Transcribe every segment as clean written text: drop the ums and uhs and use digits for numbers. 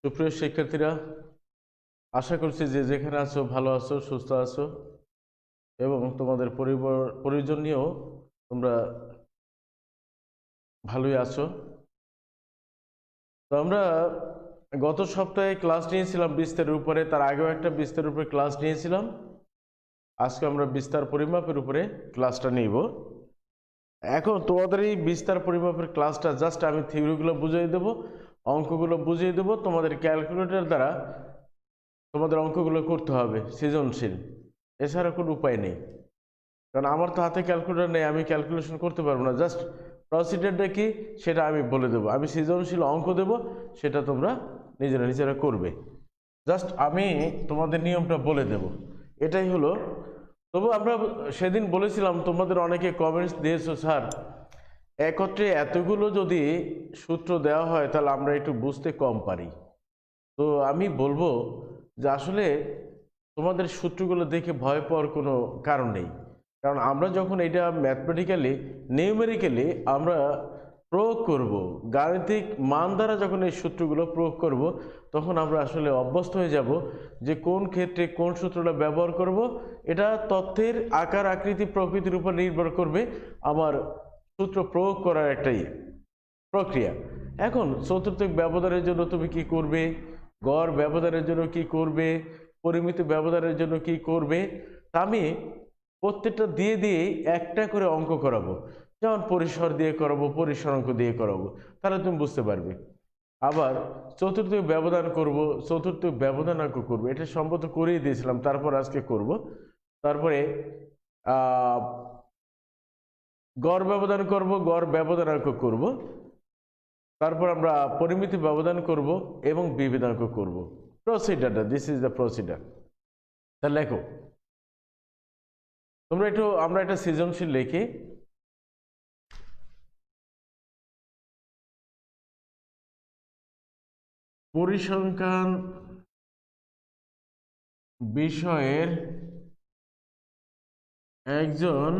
সুপ্রিয় শিক্ষার্থীরা, আশা করছি যে যেখানে আছো ভালো আছো, সুস্থ আছো এবং তোমাদের পরিজন নিয়েও তোমরা ভালোই আছো। তো আমরা গত সপ্তাহে ক্লাস নিয়েছিলাম বিস্তারের উপরে, তার আগেও একটা বিস্তারের উপরে ক্লাস নিয়েছিলাম। আজকে আমরা বিস্তার পরিমাপের উপরে ক্লাসটা নিব। এখন তোমাদের এই বিস্তার পরিমাপের ক্লাসটা জাস্ট আমি থিওরিগুলো বুঝিয়ে দেবো, অঙ্কগুলো বুঝিয়ে দেবো। তোমাদের ক্যালকুলেটর দ্বারা তোমাদের অঙ্কগুলো করতে হবে সৃজনশীল, এছাড়া কোনো উপায় নেই। কারণ আমার তো হাতে ক্যালকুলেটর নেই, আমি ক্যালকুলেশন করতে পারবো না। জাস্ট প্রসিডিউরটা কি সেটা আমি বলে দেবো, আমি সৃজনশীল অঙ্ক দেবো, সেটা তোমরা নিজেরা করবে। জাস্ট আমি তোমাদের নিয়মটা বলে দেব, এটাই হলো। তবু আমরা সেদিন বলেছিলাম, তোমাদের অনেকে কমেন্টস দিয়েছো, স্যার একত্রে এতগুলো যদি সূত্র দেওয়া হয় তাহলে আমরা একটু বুঝতে কম পারি। তো আমি বলবো যে আসলে তোমাদের সূত্রগুলো দেখে ভয় পাওয়ার কোনো কারণ নেই। কারণ আমরা যখন এটা ম্যাথমেটিক্যালি নিউমেরিক্যালি আমরা প্রয়োগ করব, গাণিতিক মান দ্বারা যখন এই সূত্রগুলো প্রয়োগ করব, তখন আমরা আসলে অভ্যস্ত হয়ে যাব যে কোন ক্ষেত্রে কোন সূত্রটা ব্যবহার করব। এটা তথ্যের আকার আকৃতি প্রকৃতির উপর নির্ভর করবে আমার সূত্র প্রয়োগ করার একটাই প্রক্রিয়া। এখন চতুর্থক ব্যবধানের জন্য তুমি কি করবে, গড় ব্যবধানের জন্য কি করবে, পরিমিত ব্যবধানের জন্য কি করবে, তা আমি প্রত্যেকটা দিয়ে দিয়ে একটা করে অঙ্ক করাবো। যেমন পরিসর দিয়ে করাবো, পরিসরাঙ্ক দিয়ে করাবো, তাহলে তুমি বুঝতে পারবে। আবার চতুর্থ ব্যবধান করব, চতুর্থ ব্যবধানাঙ্ক করবো, এটা সম্ভবত করিয়ে দিয়েছিলাম, তারপর আজকে করব। তারপরে গড় ব্যবধান করব, গড় ব্যবধানাঙ্ক করব। তারপর আমরা পরিমিতি ব্যবধান করব এবং বিভেদাঙ্ক করব। প্রসিডারটা, দিস ইজ দ্য প্রসিডার। তা লেখো তোমরা একটু, আমরা একটা সৃজনশীল লিখি। পরিসংখ্যান বিষয়ের একজন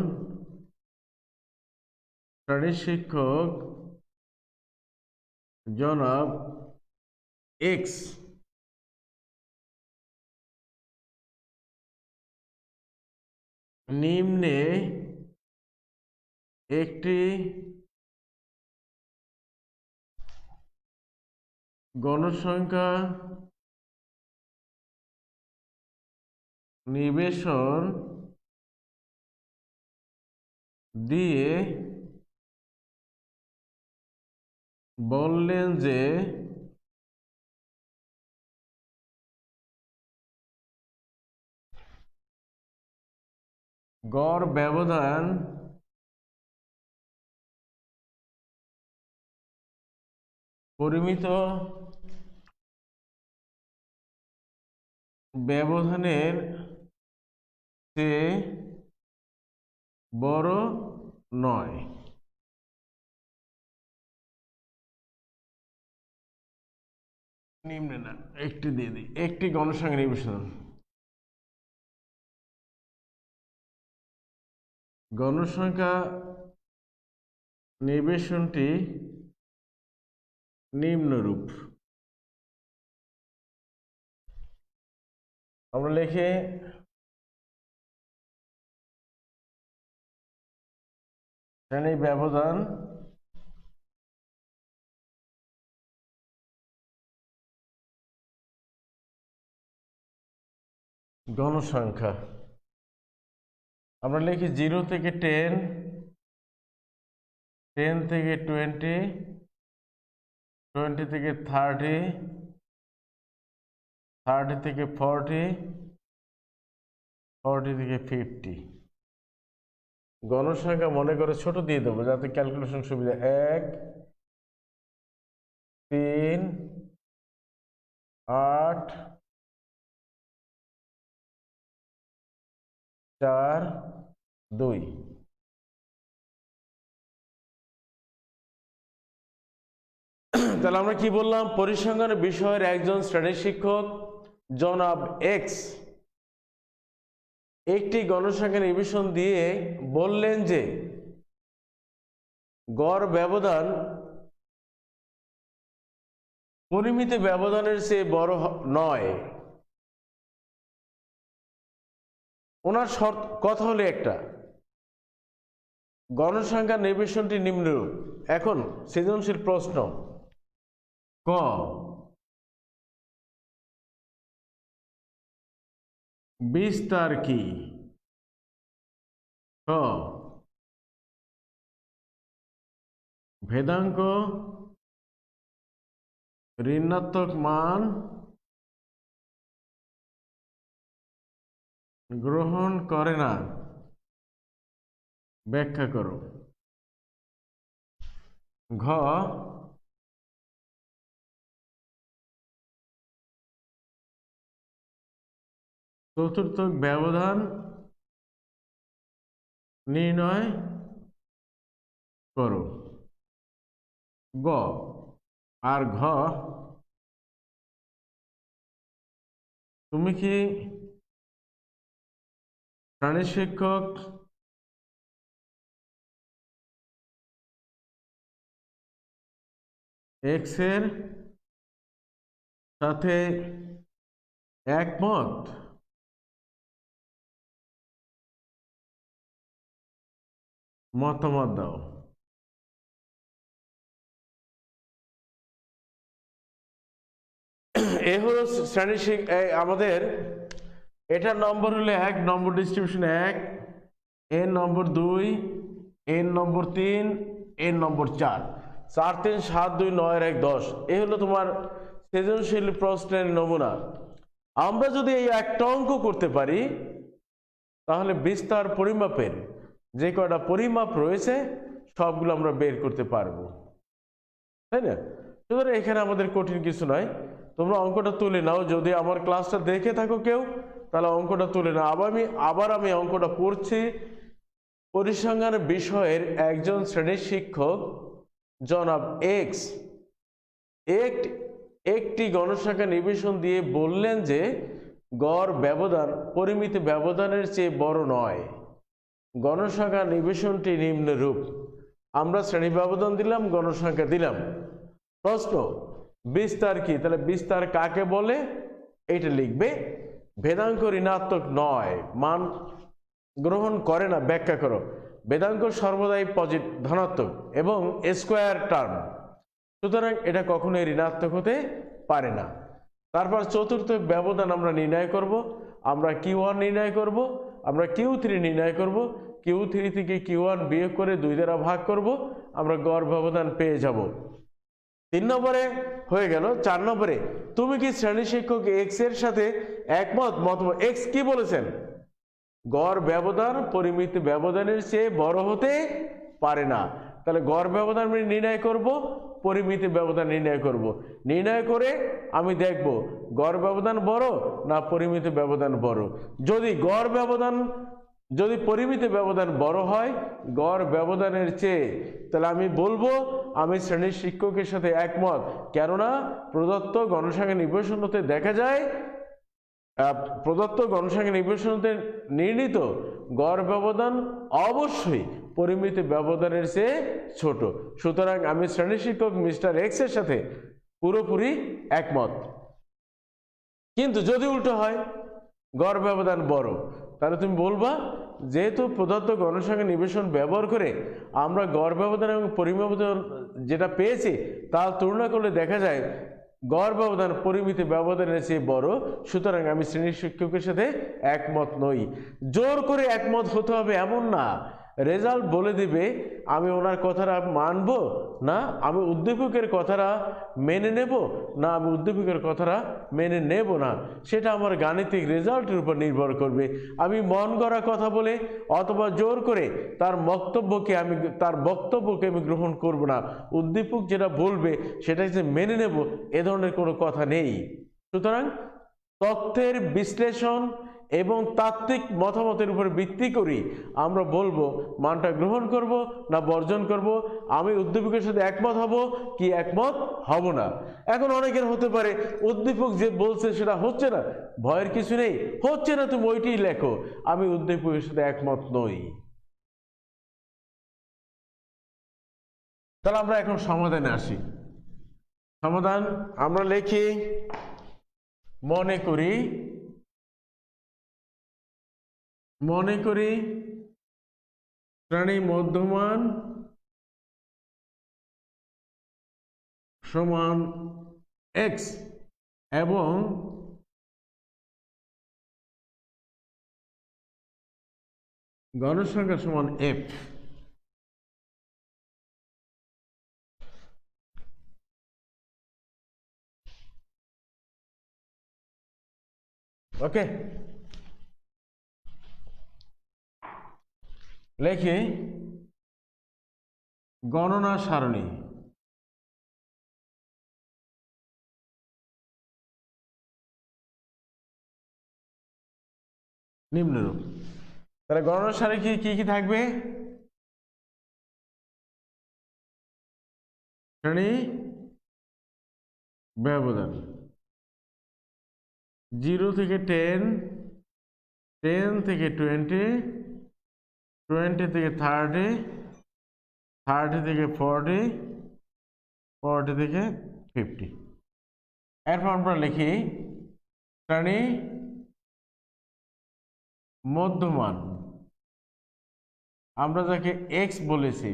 শ্রেণী শিক্ষক জনাব এক্স নিম্নে একটি গণসংখ্যা নিবেশন দিয়ে বললেন যে গড় ব্যবধান পরিমিত ব্যবধানের চেয়ে বড় নয়। নিম্নে না, একটি দিয়ে দিই, একটি গণসংখ্যা নিবেশন, গণসংখ্যা নিবেশনটি নিম্নরূপ। আমরা লিখে শ্রেণী ব্যবধান গণসংখ্যা, আমরা লিখি 0 থেকে 10, 10 থেকে 20, 20 থেকে 30, 30 থেকে 40, 40 থেকে 50। গণসংখ্যা মনে করে ছোট দিয়ে দেবো যাতে ক্যালকুলেশন সুবিধা। 1, 3, 8, 4, 2। তাহলে আমরা কি বললাম, পরিসংখ্যান বিষয়ের একজন শ্রেণী শিক্ষক জনাব এক্স একটি গণসংখ্যা নিবেশন দিয়ে বললেন যে গড় ব্যবধান পরিমিত ব্যবধানের চেয়ে বড় নয়। ওনার শর্ত কথা হলো একটা, গণসংখ্যা নির্বেশনটি নিম্নরূপ। এখন সৃজনশীল প্রশ্ন, ক বিস্তার কি, খ ভেদাঙ্ক ঋণাত্মক মান গ্রহণ করে না, ব্যাখ্যা করো। ঘ চতুর্থক ব্যবধান নির্ণয় করো। গ আর ঘ, তুমি কি শ্রেণী শিক্ষক এক্স এর সাথে একমত? মতামত দাও। এ হলো শ্রেণী আমাদের এটার নম্বর হলো 1 নম্বর ডিস্ট্রিবিউশন 1, এন নম্বর 2, এন নম্বর 3, এন নম্বর 4, 4 3 7 2 9 1 10। এই হলো তোমার সৃজনশীল প্রশ্নের নমুনা। আমরা যদি এই একটা অঙ্ক করতে পারি তাহলে বিস্তার পরিমাপের যে কয়টা পরিমাপ রয়েছে সবগুলো আমরা বের করতে পারবো, তাই না? সুতরাং এখানে আমাদের কঠিন কিছু নয়। তোমরা অঙ্কটা তুলে নাও, যদি আমার ক্লাসটা দেখে থাকো কেউ তাহলে অঙ্কটা তুলে নাও। আবার আমি অঙ্কটা পড়ছি। পরিসংখ্যান বিষয়ের একজন শ্রেণীর শিক্ষক জনাব এক্স একটি গণসংখ্যা নির্বেশন দিয়ে বললেন যে গড় ব্যবধান পরিমিত ব্যবধানের চেয়ে বড় নয়। গণসংখ্যা নির্বেশনটি নিম্নরূপ। আমরা শ্রেণী ব্যবধান দিলাম, গণসংখ্যা দিলাম। প্রশ্ন, বিস্তার কি? তাহলে বিস্তার কাকে বলে এইটা লিখবে। ভেদাঙ্ক ঋণাত্মক নয়, মান গ্রহণ করে না, ব্যাখ্যা করো। ভেদাঙ্ক সর্বদাই ধনাত্মক এবং স্কোয়ার টার্ম, সুতরাং এটা কখনোই ঋণাত্মক হতে পারে না। তারপর চতুর্থ ব্যবধান আমরা নির্ণয় করব। আমরা Q1 নির্ণয় করব, আমরা Q3 নির্ণয় করব। Q3 থেকে Q1 বিয়োগ করে 2 দ্বারা ভাগ করব, আমরা গড় ব্যবধান পেয়ে যাব। 3 নম্বরে হয়ে গেল। 4 নম্বরে, তুমি কি শ্রেণী শিক্ষক এক্স এর সাথে একমত? মতামত। এক্স কি বলেছেন? গড় ব্যবধান পরিমিত ব্যবধানের চেয়ে বড় হতে পারে না। তাহলে গড় ব্যবধান আমি নির্ণয় করব, পরিমিত ব্যবধান নির্ণয় করব। নির্ণয় করে আমি দেখব গড় ব্যবধান বড় না পরিমিত ব্যবধান বড়। যদি পরিমিত ব্যবধান বড় হয় গড় ব্যবধানের চেয়ে, তাহলে আমি বলবো আমি শ্রেণীর শিক্ষকের সাথে একমত। কেননা প্রদত্ত গণসংখ্যা নির্বেশনতে দেখা যায়, প্রদত্ত গণসংখ্যা নির্বেশনতে নির্ণীত গড় ব্যবধান অবশ্যই পরিমিত ব্যবধানের চেয়ে ছোট। সুতরাং আমি শ্রেণী শিক্ষক মিস্টার এক্স এর সাথে পুরোপুরি একমত। কিন্তু যদি উল্টো হয়, গড় ব্যবধান বড়, তাহলে তুমি বলবা যেহেতু প্রদত্ত গণসংখ্যা নির্বেশন ব্যবহার করে আমরা গড় ব্যবধান এবং পরিমাপ যেটা পেয়েছি তার তুলনা করলে দেখা যায় গড় ব্যবধান পরিমিত ব্যবধানের চেয়ে বড়, সুতরাং আমি শ্রেণী শিক্ষকের সাথে একমত নই। জোর করে একমত হতে হবে এমন না, রেজাল্ট বলে দিবে আমি ওনার কথাটা মানব না আমি উদ্দীপকের কথাটা মেনে নেব, না আমি উদ্দীপকের কথাটা মেনে নেব না, সেটা আমার গাণিতিক রেজাল্টের উপর নির্ভর করবে। আমি মন গড়া কথা বলে অথবা জোর করে তার বক্তব্যকে আমি গ্রহণ করব না। উদ্দীপক যেটা বলবে সেটাই যে মেনে নেব এ ধরনের কোনো কথা নেই। সুতরাং তথ্যের বিশ্লেষণ এবং তাত্ত্বিক মতামতের উপর ভিত্তি করি আমরা বলবো মানটা গ্রহণ করব না বর্জন করব, আমি উদ্দীপকের সাথে একমত হব কি একমত হব না। এখন অনেকের হতে পারে উদ্দীপক যে বলছে সেটা হচ্ছে না, ভয়ের কিছু নেই, হচ্ছে না তুমি ওইটি লেখো, আমি উদ্দীপকের সাথে একমত নই। তাহলে আমরা এখন সমাধানে আসি। সমাধান আমরা লিখি মনে করি শ্রেণী মধ্যমান সমান x এবং গণসংখ্যা সমান f। ওকে, লিখি গণনা সারণী। নিম্নরূপ। তাহলে গণনা সারণী কি কি থাকবে? শ্রেণী ব্যবধান 0 থেকে 10, 10 থেকে 20, 20 থেকে 30, 30 থেকে 40, 40 থেকে 50। এরপর আমরা লিখি শ্রেণী মধ্যমান, আমরা যাকে x বলেছি,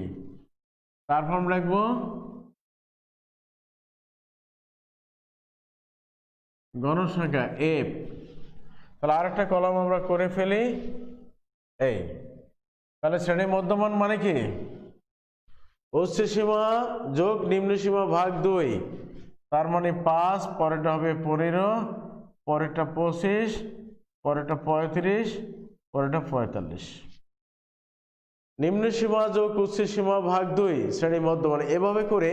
তারপর আমরা লিখব গণসংখ্যা f। তাহলে আরেকটা কলাম আমরা করে ফেলি। এই তাহলে শ্রেণী মধ্যমান মানে কি? উচ্চ সীমা যোগ নিম্ন সীমা ভাগ 2, তার মানে 5, পরেরটা হবে 15, পরেরটা 25, পরেরটা 35, পরেরটা 45। নিম্ন সীমা যোগ উচ্চ সীমা ভাগ 2 শ্রেণী মধ্যমান। এভাবে করে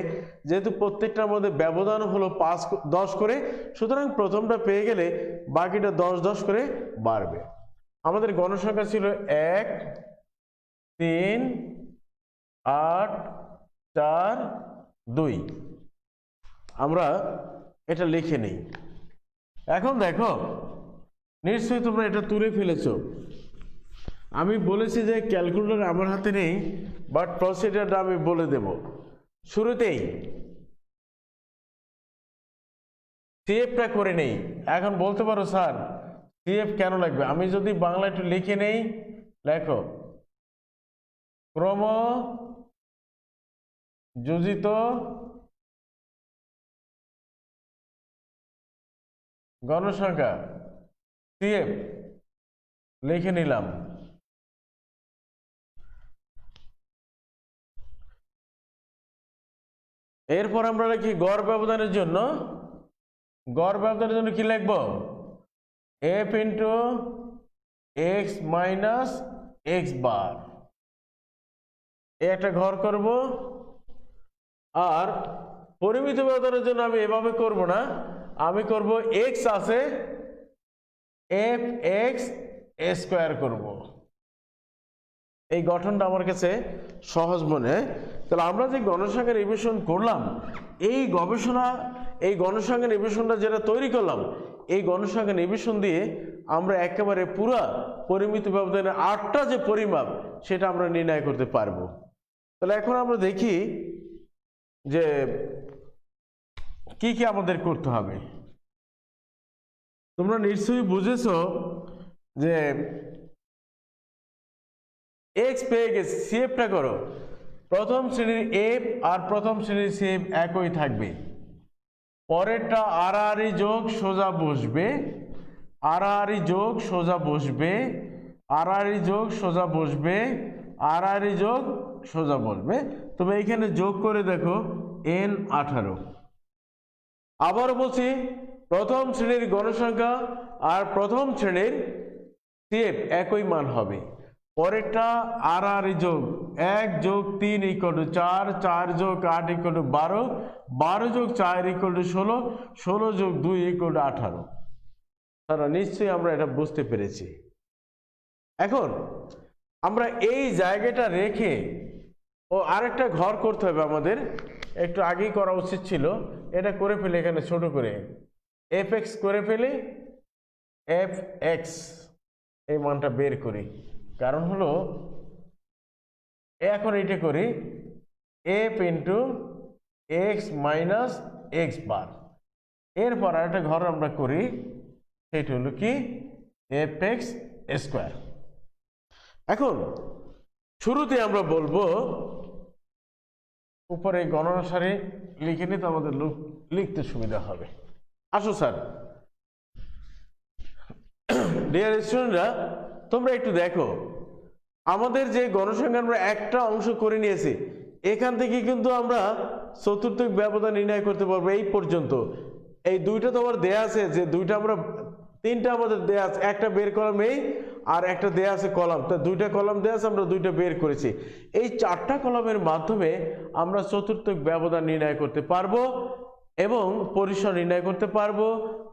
যেহেতু প্রত্যেকটার মধ্যে ব্যবধান হলো 5-10 করে, সুতরাং প্রথমটা পেয়ে গেলে বাকিটা 10-10 করে বাড়বে। আমাদের গণসংখ্যা ছিল 1, 3, 8, 4, 2। আমরা এটা লিখে নেই। এখন দেখো, নিশ্চয়ই তোমরা এটা তুলে ফেলেছো। আমি বলেছি যে ক্যালকুলেটর আমার হাতে নেই, বাট প্রসিডিউরটা আমি বলে দেব। শুরুতেই সিএফটা করে নেই। এখন বলতে পারো স্যার সিএফ কেন লাগবে? আমি যদি বাংলা একটু লিখে নেই, লেখো ক্রম যোজিত গণসংখ্যা সিএফ লিখে নিলাম। এরপর আমরা লিখি গড় ব্যবধানের জন্য কি লিখব? f into x minus x বার। একটা ঘর করব। আর পরিমিত ব্যবধানের জন্য আমি এভাবে করব না, আমি করব x আছে f x স্কয়ার করব। এই গঠনটা আমার কাছে সহজ মনে হয়। তাহলে আমরা যে গণসংখ্যা নিবেশন করলাম, এই গণসংখ্যা নিবেশনটা যেটা তৈরি করলাম, এই গণসংখ্যা নিবেশন দিয়ে আমরা একেবারে পুরা পরিমিত ব্যবধানের 8টা যে পরিমাপ, সেটা আমরা নির্ণয় করতে পারবো। তাহলে এখন আমরা দেখি যে কি কি আমাদের করতে হবে। তোমরা নিশ্চয়ই বুঝেছো যে x পেয়ে গেছে, সিএফটা করো। প্রথম শ্রেণীর এফ আর প্রথম শ্রেণীর সিএফ একই থাকবে। পরেরটা আড়াআড়ি যোগ সোজা বসবে, আড়াআড়ি যোগ সোজা বসবে, আড়াআড়ি যোগ সোজা বসবে, আড়াআড়ি যোগ সোজা বসবে। তবে এইখানে যোগ করে দেখো n 18। আবারও বলছি, প্রথম শ্রেণীর গণসংখ্যা আর প্রথম শ্রেণীর সিএফ একই মান হবে। পরেরটা আড়াআড়ি যোগ 1 যোগ 3 = 4, 4 যোগ 8 = 12, 12 যোগ 4 = 16, 16 যোগ 2 = 18। তারা নিশ্চয়ই আমরা এটা বুঝতে পেরেছি। এখন আমরা এই জায়গাটা রেখে আরেকটা ঘর করতে হবে আমাদের, একটু আগেই করা উচিত ছিল। এটা করে ফেলে এখানে ছোট করে fx করে ফেলে, fx এই মানটা বের করি। কারণ হলো এখন এটা করি f into x minus x bar. এরপর আরেকটা ঘর আমরা করি, সেটা হলো কি এফ এক্স স্কোয়ার। এখন শুরুতে আমরা বলবো উপরে গণনা সারি লিখে নিতে আমাদের লিখতে সুবিধা হবে। আসো স্যার, ডিয়ার স্টুডেন্টরা তোমরা একটু দেখো, আমাদের যে গণসংখ্যা আমরা একটা অংশ করে নিয়েছি, এখান থেকে কিন্তু আমরা চতুর্থক ব্যবধান নির্ণয় করতে পারবো এই পর্যন্ত। এই দুইটা তো আমার দেয়া আছে, যে দুইটা আমরা তিনটা আমাদের দেয়া আছে, একটা বের করলাম এই, আর একটা দেয়া আছে কলাম, তা দুইটা কলাম দেয়া আছে, আমরা দুইটা বের করেছি। এই চারটা কলামের মাধ্যমে আমরা চতুর্থক ব্যবধান নির্ণয় করতে পারবো এবং পরিসর নির্ণয় করতে পারবো,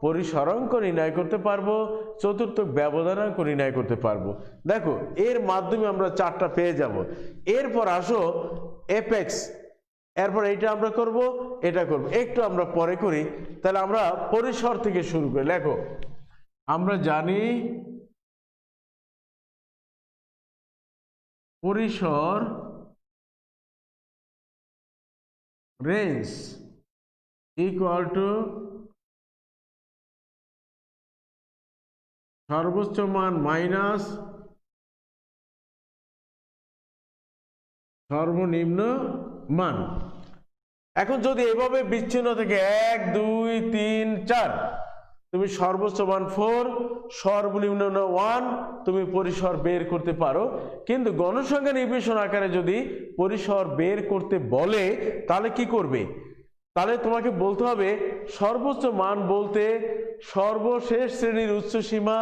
পরিসরাঙ্ক নির্ণয় করতে পারবো, চতুর্থক ব্যবধানাঙ্ক নির্ণয় করতে পারবো। দেখো এর মাধ্যমে আমরা চারটা পেয়ে যাব। এরপর আসো এফ এক্স, এরপর এটা আমরা করব, এটা করব, একটু আমরা পরে করি। তাহলে আমরা পরিসর থেকে শুরু করি। লেখো, আমরা জানি পরিসর রেঞ্জ ইকুয়াল টু সর্বোচ্চ মান মাইনাস সর্বনিম্ন মান। এখন যদি এভাবে বিচ্ছিন্ন থেকে 1 2 3 4, তুমি সর্বোচ্চ মান 4, সর্বনিম্ন 1, তুমি পরিসর বের করতে পারো। কিন্তু গণসংখ্যা নির্বিশেষণ আকারে যদি পরিসর বের করতে বলে তাহলে কি করবে? তাহলে তোমাকে বলতে হবে সর্বোচ্চ মান বলতে সর্বশেষ শ্রেণীর উচ্চ সীমা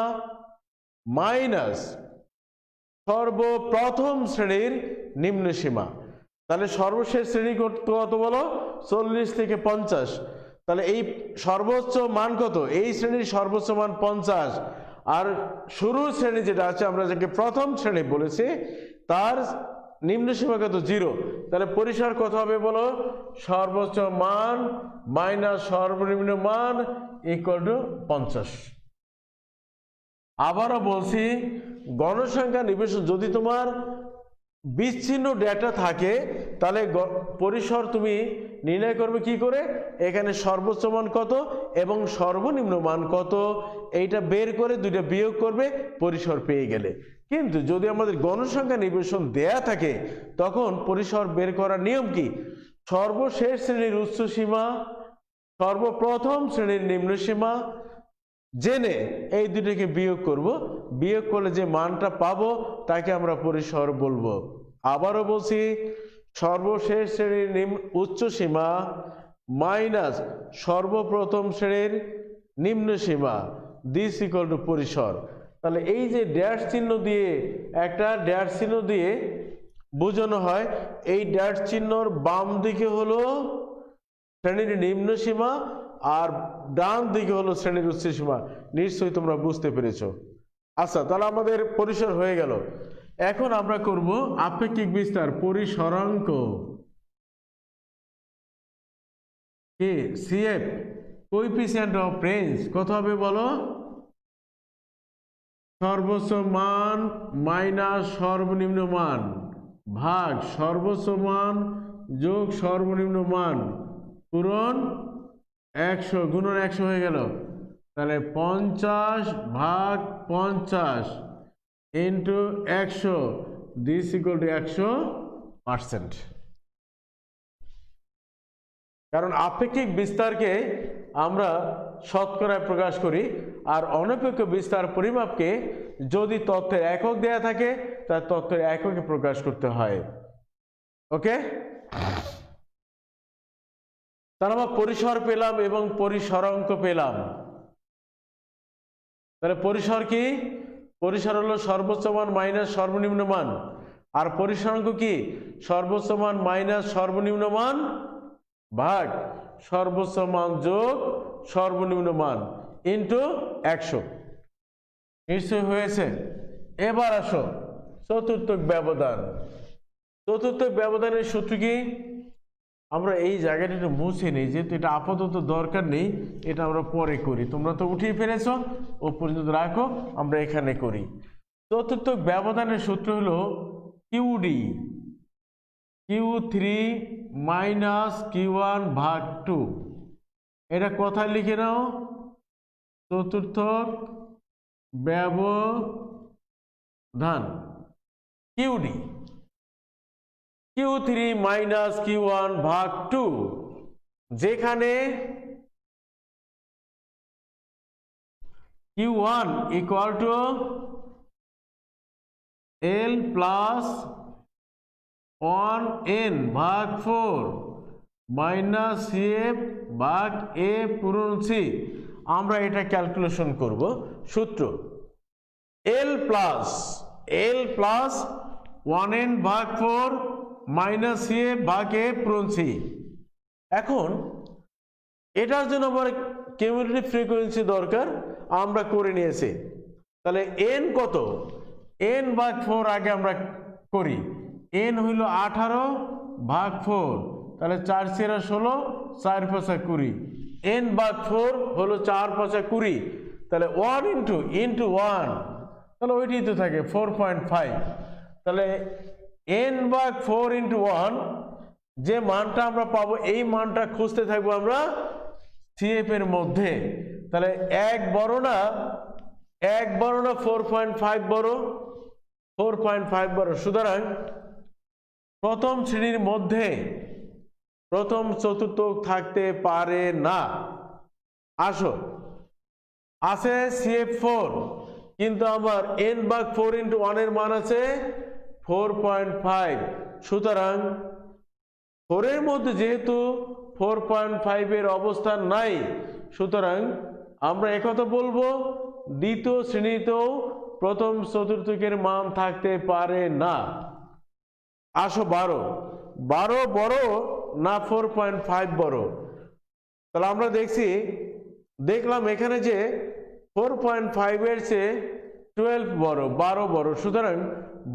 মাইনাস সর্বপ্রথম শ্রেণীর নিম্ন সীমা। তাহলে সর্বশেষ শ্রেণী কত বলো? 40 থেকে 50। তাহলে এই সর্বোচ্চ মান কত? এই শ্রেণীর সর্বোচ্চ মান 50, আর শুরুর শ্রেণী যেটা আছে আমরা যাকে প্রথম শ্রেণী বলেছি তার নিম্ন সীমা কত? 0। তাহলে পরিসর কত হবে বলো? সর্বোচ্চ মান মাইনাস সর্বনিম্ন মান ইকুয়াল টু 50। আবারও বলছি, গণসংখ্যা নির্বিশেষে যদি তোমার বিচ্ছিন্ন ডেটা থাকে তাহলে পরিসর তুমি নির্ণয় করবে কি করে? এখানে সর্বোচ্চ মান কত এবং সর্বনিম্ন মান কত এইটা বের করে দুইটা বিয়োগ করবে, পরিসর পেয়ে গেলে। কিন্তু যদি আমাদের গণসংখ্যা নির্বিশেষণ দেয়া থাকে তখন পরিসর বের করার নিয়ম কি? সর্বশেষ শ্রেণীর উচ্চ সীমা, সর্বপ্রথম শ্রেণীর নিম্ন সীমা জেনে এই দুটোকে বিয়োগ করব, বিয়োগ করলে যে মানটা পাবো তাকে আমরা পরিসর বলবো। আবারও বলছি, সর্বশেষ শ্রেণীর উচ্চ সীমা মাইনাস সর্বপ্রথম শ্রেণীর নিম্ন সীমা, দিস ইকুয়াল টু পরিসর। তাহলে এই যে ড্যাশ চিহ্ন দিয়ে, একটা ড্যাশ চিহ্ন দিয়ে বোঝানো হয়, এই ড্যাশ চিহ্নর বাম দিকে হলো শ্রেণীর নিম্ন সীমা আর ডান দিকে হলো শ্রেণীর উচ্চ সীমা। নিশ্চয়ই তোমরা বুঝতে পেরেছো। আচ্ছা, তাহলে আমাদের পরিসর হয়ে গেল। এখন আমরা করব আপেক্ষিক বিস্তার, পরিসরাঙ্ক কি সিএফ, কোএফিসিয়েন্ট অফ রেঞ্জ কত হবে বলো? সর্বোচ্চ মান মাইনাস সর্বনিম্ন মান ভাগ সর্বোচ্চ মান যোগ সর্বনিম্ন মান পূরণ 100 গুণন 100 হয়ে গেল। তাহলে 50 ভাগ 50 ইন্টু 100, দিস ইকুয়াল টু 100%। কারণ আপেক্ষিক বিস্তারকে আমরা শতকরায় প্রকাশ করি, আর অনপেক্ষ বিস্তার পরিমাপকে যদি তথ্যের একক দেয়া থাকে তার তথ্যের এককে প্রকাশ করতে হয়। ওকে, তাহলে আমরা পরিসর পেলাম এবং পরিসরাঙ্ক পেলাম। তাহলে পরিসর কি? পরিসর হলো সর্বোচ্চ মান মাইনাস সর্বনিম্ন মান, আর পরিসরাঙ্ক কি? সর্বোচ্চ মান মাইনাস সর্বনিম্ন মান ভাগ সর্বোচ্চ মান যোগ সর্বনিম্ন মান ইন্টু 100। নিশ্চয় হয়েছে। এবার আসো চতুর্থক ব্যবধান। চতুর্থক ব্যবধানের সূত্র কি? আমরা এই জায়গাটা একটু মুছে নিই, যেহেতু এটা আপাতত দরকার নেই, এটা আমরা পরে করি। তোমরা তো উঠিয়ে ফেলেছো, ও পর্যন্ত রাখো, আমরা এখানে করি। চতুর্থক ব্যবধানের সূত্র হলো কিউডি, Q3 মাইনাস Q1 ভাগ 2 এটা কোথায় লিখে নাও, চতুর্থক ব্যবধান কিউডি, Q3 মাইনাস Q1 ভাগ 2, যেখানে Q1 equal to L plus 1N ভাগ 4 মাইনাস CF ভাগ A পূরণ C। আমরা এটা ক্যালকুলেশন করব। সূত্র L প্লাস 1N ভাগ 4 মাইনাস CF ভাগ A পূরণ C। এখন এটার জন্য আমার কিউমুলেটিভ ফ্রিকোয়েন্সি দরকার, আমরা করে নিয়েছি। তাহলে n কত, n ভাগ 4 আগে আমরা করি। n হইল 18 ভাগ 4, তাহলে 4 × 16, 4 × 5 20, n ভাগ 4 হলো 4 × 5 20, তাহলে 1 ইন্টু 1, তাহলে ওইটাই তো থাকে 4.5। তাহলে n ভাগ 4 ইন্টু 1, যে মানটা আমরা পাবো এই মানটা খুঁজতে থাকবো আমরা CF এর মধ্যে। তাহলে এক বড় না 4.5 বড়, 4.5 বড়। সুতরাং প্রথম শ্রেণীর মধ্যে প্রথম চতুর্থক থাকতে পারে না। আসো, আছে CF4, কিন্তু আমার n ভাগ 4 ইন্টু 1 এর মান আছে 4.5। সুতরাং 4 এর মধ্যে যেহেতু 4.5 এর অবস্থান নাই, সুতরাং আমরা একথা বলবো দ্বিতীয় শ্রেণীতেও প্রথম চতুর্থকের মান থাকতে পারে না। আসো 12 বড় না 4.5 বড়? তাহলে আমরা দেখলাম এখানে যে 4.5 এর চেয়ে 12 বড়, 12 বড়। সুতরাং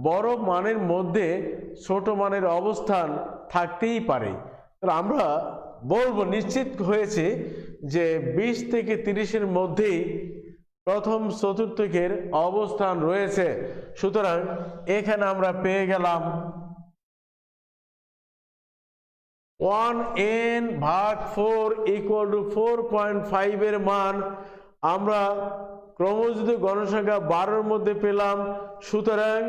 বড় মানের মধ্যে ছোট মানের অবস্থান থাকতেই পারে। তাহলে আমরা বলবো নিশ্চিত হয়েছে যে 20 থেকে 30-এর মধ্যেই প্রথম চতুর্থকের অবস্থান রয়েছে। সুতরাং এখানে আমরা পেয়ে গেলাম 1n ভাগ 4 ইকুয়াল টু 4.5 এর মান আমরা ক্রমযুক্ত গণসংখ্যা 12-এর মধ্যে পেলাম। সুতরাং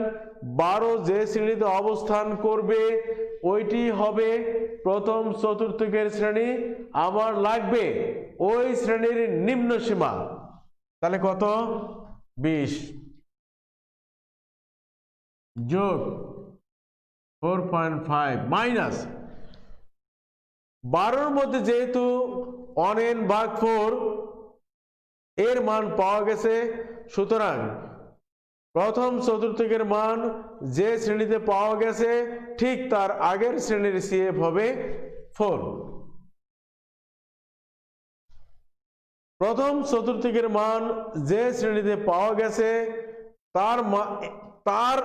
12 যে শ্রেণীতে অবস্থান করবে ওইটি হবে প্রথম চতুর্থকের শ্রেণী। আমার লাগবে ওই শ্রেণীর নিম্ন সীমা। তাহলে কত? 20 যোগ 4.5 মাইনাস 12-এর মধ্যে যেহেতু 1n ভাগ 4 এর মান পাওয়া গেছে, সুতরাং প্রথম চতুর্থকের মান যে শ্রেণীতে পাওয়া গেছে ঠিক তার আগের শ্রেণীর CF হবে 4। প্রথম চতুর্থকের মান যে শ্রেণীতে পাওয়া গেছে তার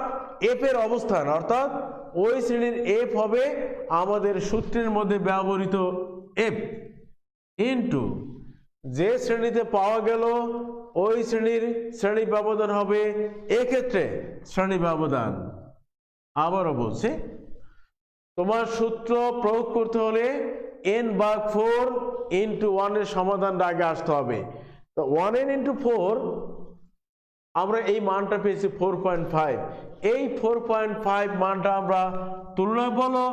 F এর অবস্থান, অর্থাৎ ওই শ্রেণীর F হবে আমাদের সূত্রের মধ্যে ব্যবহৃত F ইন্টু যে শ্রেণীতে পাওয়া গেল ওই শ্রেণী ব্যবধান হবে এক্ষেত্রে শ্রেণী ব্যবধান। আবারও বলছি, তোমার সূত্র প্রয়োগ করতে হলে n ভাগ 4 ইন্টু 1 এর সমাধানটা আগে আসতে হবে। তো 1n ইন্টু 4 আমরা এই মানটা পেয়েছি 4.5। এই 4.5 মানটা আমরা তুলনা বলো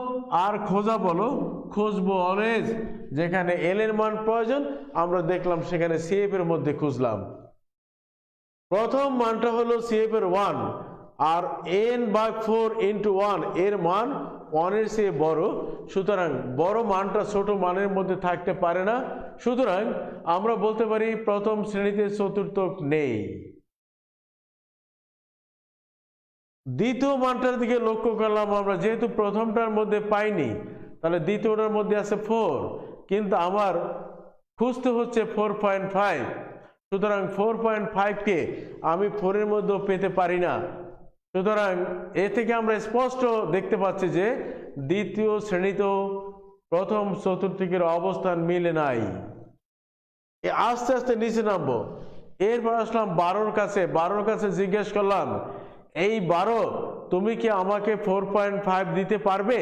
আর খোঁজা বলো, খুঁজবো অলওয়েজ যেখানে l এর মান প্রয়োজন। আমরা দেখলাম সেখানে CF এর মধ্যে খুঁজলাম। প্রথম মানটা হলো CF এর 1, আর n ভাগ 4 ইন্টু 1 এর মান 1 এর চেয়ে বড়। সুতরাং বড় মানটা ছোট মানের মধ্যে থাকতে পারে না। সুতরাং আমরা বলতে পারি প্রথম শ্রেণীতে চতুর্থক নেই। দ্বিতীয় মানটার দিকে লক্ষ্য করলাম আমরা, যেহেতু প্রথমটার মধ্যে পাইনি তাহলে দ্বিতীয়টার মধ্যে আছে 4, কিন্তু আমার খুঁজতে হচ্ছে 4.5। সুতরাং 4.5 কে আমি 4 এর মধ্যেও পেতে পারি না। সুতরাং এ থেকে আমরা স্পষ্ট দেখতে পাচ্ছি যে দ্বিতীয় শ্রেণীতেও প্রথম চতুর্থকের অবস্থান মিলে নাই। আস্তে আস্তে নিচে নামবো। এরপর আসলাম 12-র কাছে। 12-র কাছে জিজ্ঞেস করলাম, এই 12 তুমি কি আমাকে 4.5 দিতে পারবে?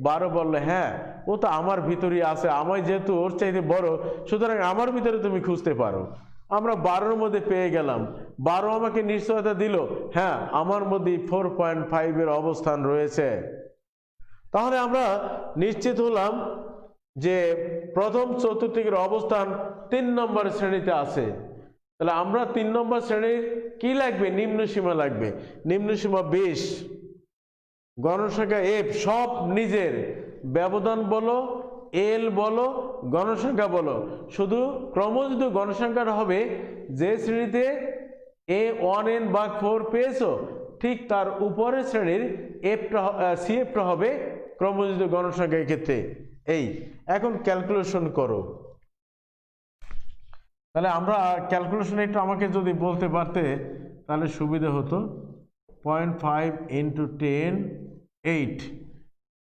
12 বললে হ্যাঁ ও তো আমার ভিতরেই আছে, আমায় যেহেতু ওর চাইতে বড় সুতরাং আমার ভিতরে তুমি খুঁজতে পারো। আমরা 12-র মধ্যে পেয়ে গেলাম, 12 আমাকে নিশ্চয়তা দিল হ্যাঁ আমার মধ্যে 4.5 এর অবস্থান রয়েছে। তাহলে আমরা নিশ্চিত হলাম যে প্রথম চতুর্থকের অবস্থান 3 নম্বর শ্রেণীতে আছে। তাহলে আমরা 3 নম্বর শ্রেণীর কি লাগবে, নিম্ন সীমা লাগবে। নিম্ন সীমা 20, গণসংখ্যা এফ সব নিজের, ব্যবধান বলো, এল বলো, গণসংখ্যা বলো, শুধু ক্রমযুক্ত গণসংখ্যাটা হবে যে শ্রেণীতে A1n/4 পেয়েছো ঠিক তার উপরের শ্রেণীর এফটা সিএফটা হবে ক্রমযুক্ত গণসংখ্যার ক্ষেত্রে এই। এখন ক্যালকুলেশন করো। তাহলে আমরা ক্যালকুলেশন একটু আমাকে যদি বলতে পারতে তাহলে সুবিধা হতো। 0.5 × 10 8,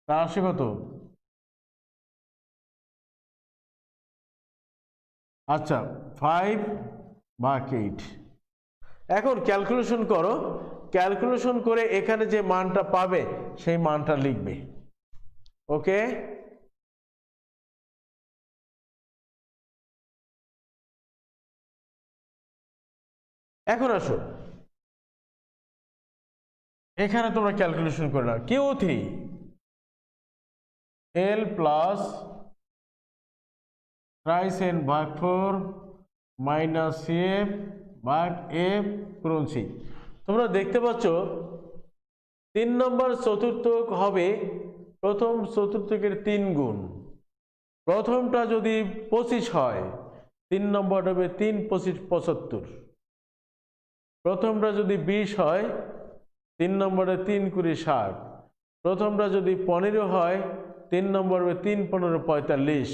তা আসে কত? আচ্ছা 5/8। এখন ক্যালকুলেশন করো, ক্যালকুলেশন করে এখানে যে মানটা পাবে সেই মানটা লিখবে। ওকে, এখন আসো এখানে তোমরা ক্যালকুলেশন করে নাও। Q3 L plus thrice n/4 minus CF/F পূরণ C। তোমরা দেখতে পাচ্ছ 3 নম্বর চতুর্থক হবে প্রথম চতুর্থকের 3 গুণ। প্রথমটা যদি 25 হয় 3 নম্বর হবে 3 25 75। প্রথমটা যদি 20 হয় 3 নম্বরে 3 20 60। প্রথমটা যদি 15 হয় 3 নম্বর হবে 3 15 45।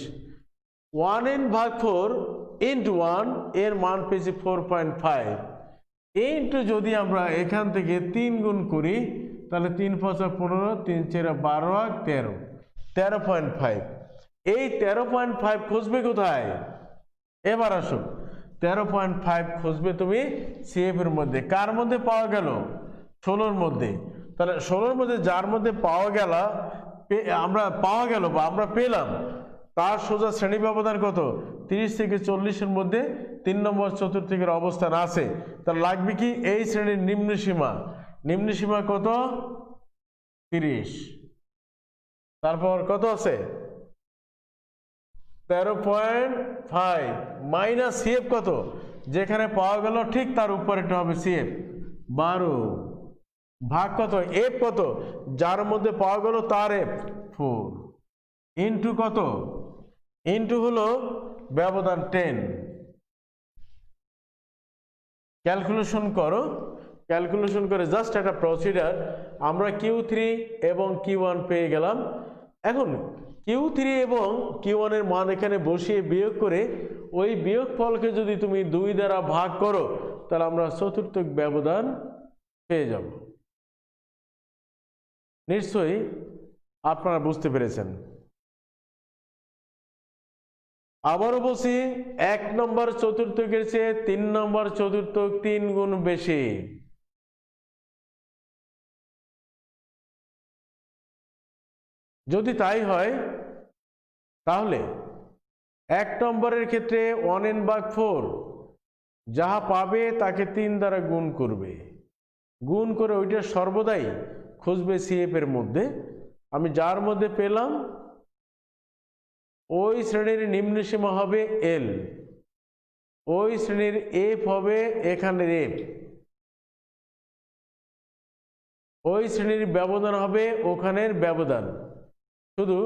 1n/4 × 1 এর মান পেয়েছি 4.5 ইন্টু যদি আমরা এখান থেকে 3 গুণ করি তাহলে 3 5 15, 3 4 12 13, 13.5। এই 13.5 খুঁজবে কোথায়? এবার আসো 13.5 খুঁজবে তুমি সিএফ এর মধ্যে। কার মধ্যে পাওয়া গেল? 16-র মধ্যে। তাহলে 16-র মধ্যে যার মধ্যে পাওয়া গেল বা আমরা পেলাম তার সোজা শ্রেণী ব্যবধান কত? 30 থেকে 40-এর মধ্যে 3 নম্বর চতুর্থকের অবস্থান আছে। তার লাগবে কি এই শ্রেণীর নিম্ন সীমা। নিম্ন সীমা কত? 30। তারপর কত আছে? 13.5 মাইনাস সিএফ কত? যেখানে পাওয়া গেল ঠিক তার উপরেটা হবে সিএফ 12 ভাগ কত? এফ কত? যার মধ্যে পাওয়া গেল তার এফ 4 ইন্টু কত? ইন্টু হলো ব্যবধান 10। ক্যালকুলেশন করো, ক্যালকুলেশন করে জাস্ট একটা প্রসিডার আমরা Q3 এবং Q1 পেয়ে গেলাম। এখন Q3 এবং Q1 এর মান এখানে বসিয়ে বিয়োগ করে ওই বিয়োগফলকে যদি তুমি 2 দ্বারা ভাগ করো তাহলে আমরা চতুর্থক ব্যবধান পেয়ে যাব। নিশ্চয়ই আপনারা বুঝতে পেরেছেন। আবারও বলছি 1 নম্বর চতুর্থকের চেয়ে 3 নম্বর চতুর্থক 3 গুণ বেশি। যদি তাই হয় তাহলে 1 নম্বরের ক্ষেত্রে 1n/4 যাহা পাবে তাকে 3 দ্বারা গুণ করবে। গুণ করে ওইটা সর্বদাই খুঁজবে সিএফ এর মধ্যে। আমি যার মধ্যে পেলাম ওই শ্রেণীর নিম্ন সীমা হবে এল, ওই শ্রেণীর এফ হবে এখানের এফ, ওই শ্রেণীর ব্যবধান হবে ওখানের ব্যবধান, শুধু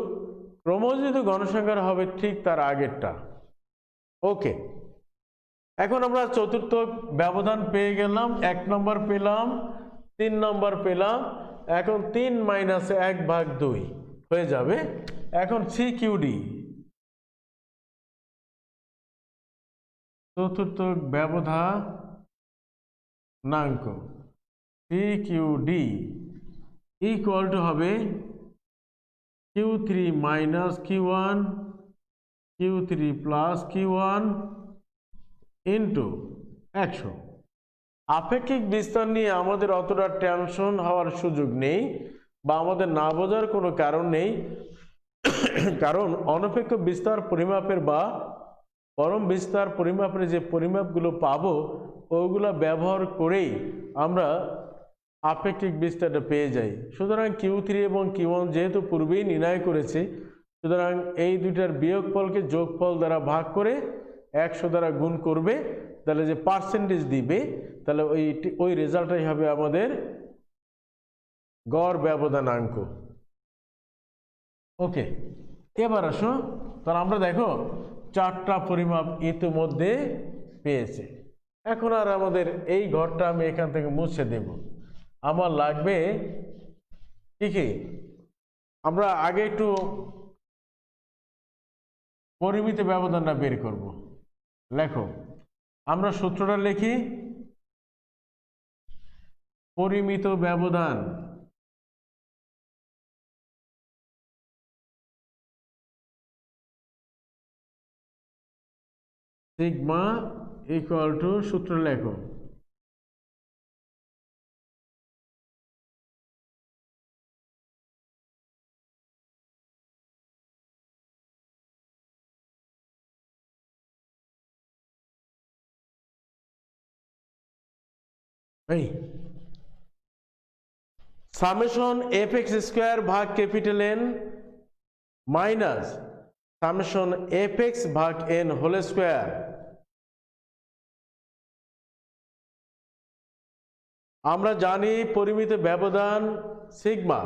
ক্রমযুক্ত গণসংখ্যার হবে ঠিক তার আগেরটা। ওকে, এখন আমরা চতুর্থ ব্যবধান পেয়ে গেলাম। 1 নম্বর পেলাম, 3 নম্বর পেলাম। এখন 3 - 1/2 হয়ে যাবে। এখন সিকিউডি চতুর্থ ব্যবধানাঙ্ক সিকিউডি ইকুয়াল টু হবে Q3 minus Q1 Q3 plus Q1 into 100। আপেক্ষিক বিস্তার নিয়ে আমাদের অতটা টেনশন হওয়ার সুযোগ নেই। বা আমাদের না বোঝার কোনো কারণ নেই, কারণ অনপেক্ষ বিস্তার পরিমাপের বা পরম বিস্তার পরিমাপের যে পরিমাপগুলো পাবো ওগুলো ব্যবহার করেই আমরা আপেক্ষিক বিস্তারটা পেয়ে যাই। সুতরাং Q3 এবং Q1 যেহেতু পূর্বেই নির্ণয় করেছি, সুতরাং এই দুইটার বিয়োগফলকে যোগফল দ্বারা ভাগ করে 100 দ্বারা গুণ করবে, তাহলে যে পার্সেন্টেজ দিবে তাহলে ওই রেজাল্টটাই হবে আমাদের গড় ব্যবধানাঙ্ক। ওকে, এবার আসো, তাহলে আমরা দেখো 4টা পরিমাপ ইতিমধ্যে পেয়েছে। এখন আর আমাদের এই ঘরটা আমি এখান থেকে মুছে দেব। আমার লাগবে কি আমরা আগে একটু পরিমিত ব্যবধানটা বের করব। লেখো, আমরা সূত্রটা লিখি, পরিমিত ব্যবধান সিগমা ইকুয়াল টু, সূত্র লেখো এই সামেশন fx স্কয়ার ভাগ capital N minus summation fx ভাগ n হোল স্কয়ার। আমরা জানি পরিমিত ব্যবধান sigma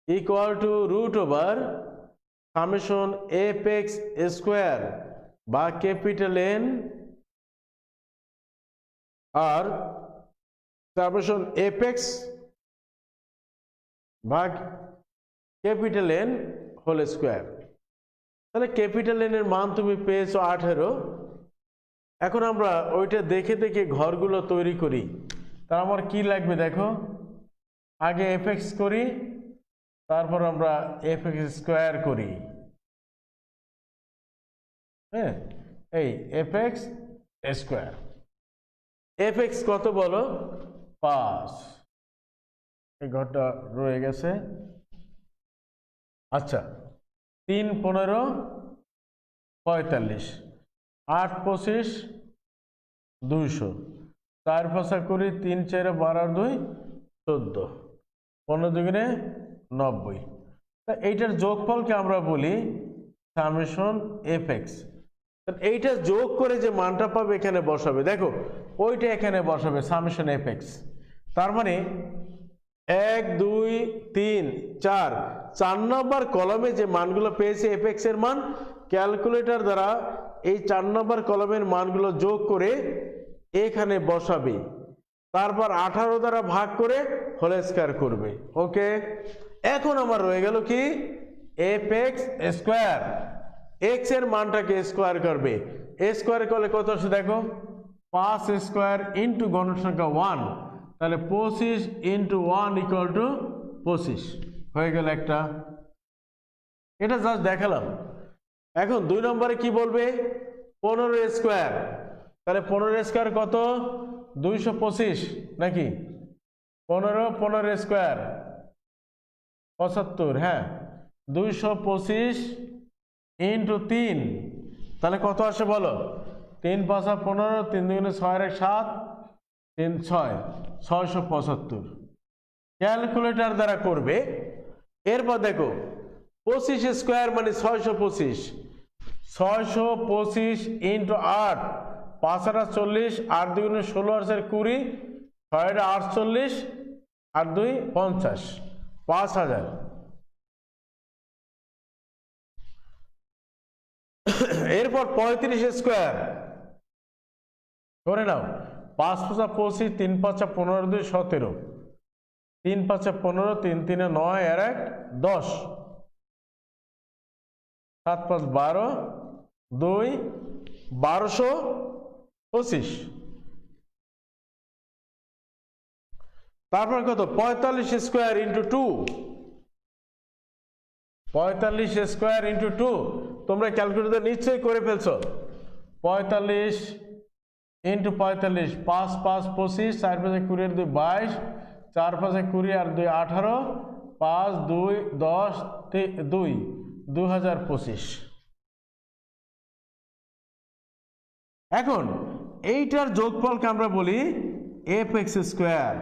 equal to root over summation fx square বা ক্যাপিটাল N আর সামেশন fx ভাগ ক্যাপিটাল N হোল স্কয়ার। তাহলে ক্যাপিটাল N এর মান তুমি পেয়েছো 18। এখন আমরা ওইটা দেখে দেখে ঘরগুলো তৈরি করি। তার আমার কি লাগবে দেখো, আগে fx করি, তারপর আমরা fx স্কয়ার করি। হ্যাঁ, এই fx স্কয়ার, fx কত বলো, 5। এই ঘরটা রয়ে গেছে। আচ্ছা, 3 15 45, 8 25 200, 4 5 20, 3 4 12 2 14, 15 দুগুণে 90। তা এইটার যোগফলকে আমরা বলি সামেশন fx। এইটা যোগ করে যে মানটা পাবে এখানে বসাবে, দেখো ওইটা এখানে বসাবে সামেশন fx। তার মানে 1 2 3 4, 4 নম্বর কলমে যে মানগুলো পেয়েছে fx এর মান, ক্যালকুলেটর দ্বারা এই 4 নম্বর কলমের মানগুলো যোগ করে এখানে বসাবে, তারপর 18 দ্বারা ভাগ করে হোল স্কয়ার করবে। ওকে, এখন আমার রয়ে গেল কি fx স্কয়ার, x এর মানটাকে স্কয়ার করবে। স্কয়ার করলে কত আসে দেখো, 5 স্কয়ার ইন্টু গণসংখ্যা 1, তাহলে 25 ইন্টু 1 ইকুয়াল টু 25 হয়ে গেল একটা। এটা জাস্ট দেখালাম। এখন 2 নম্বরে কি বলবে, 15 স্কয়ার, তাহলে 15 স্কয়ার কত, 225 নাকি, 15 স্কয়ার 75, হ্যাঁ 225 ইন্টু 3, তাহলে কত আসে বলো, 3 5 15, 3 2 6 1 7, 3 6 675 ক্যালকুলেটর দ্বারা করবে। এরপর দেখো 25 স্কয়ার মানে 625, 625 ইন্টু 8, 5 8 40, 8 2 16 আর 20, 6 48 আর 2 50, 5000। এরপর 35 স্কয়ার করে নাও, 5 5 25, 3 5 15 2 17, 3 5 15, 3 3 9 আর 1 10, 7 5 12, 2 1225। তারপর কত, 45 স্কয়ার ইন্টু 2, 45 স্কয়ার ইন্টু 2 তোমরা ক্যালকুলেটর নিশ্চয়ই করে ফেলছো। 45 ইন্টু 45, 5 5 25, 4 5 20 আর 2 22, 4 5 20 আর 2 18, 5/2/2025। এখন এইটার যোগফলকে আমরা বলি f(x স্কোয়ার)।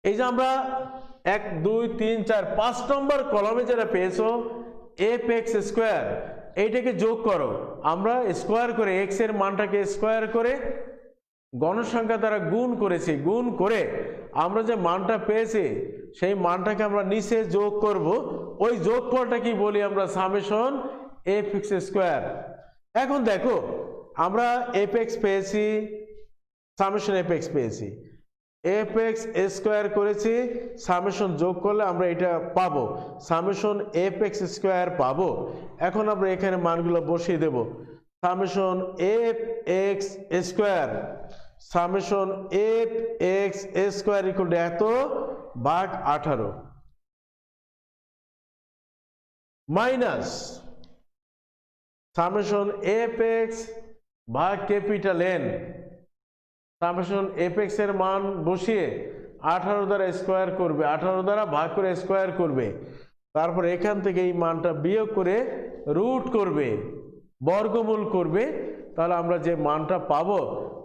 এই যে আমরা 1 2 3 4 5 নম্বর কলামে যেটা পেয়েছো f(x স্কোয়ার), এইটাকে যোগ করো। আমরা স্কোয়ার করে x এর মানটাকে স্কোয়ার করে গণসংখ্যা দ্বারা গুণ করেছি, গুণ করে আমরা যে মানটা পেয়েছি সেই মানটাকে আমরা নিচে যোগ করব। ওই যোগফলটা কি বলি আমরা? Summation f(x square). এখন দেখো আমরা f(x) পেয়েছি, সামেশন f(x) পেয়েছি, f(x স্কোয়ার) করেছি, সামেশন যোগ করলে আমরা এটা পাবো, সামেশন f(x স্কোয়ার) পাবো। এখন আমরা এখানে মানগুলো বসিয়ে দেব। Summation f(x square), summation f(x square) equal to এত ভাগ 18 মাইনাস সামেশন f(x) ভাগ ক্যাপিটাল N। সামেশন f(x) এর মান বসিয়ে 18 দ্বারা স্কোয়ার করবে, 18 দ্বারা ভাগ করে স্কোয়ার করবে, তারপর এখান থেকে এই মানটা বিয়োগ করে রুট করবে, বর্গমূল করবে, তাহলে আমরা যে মানটা পাবো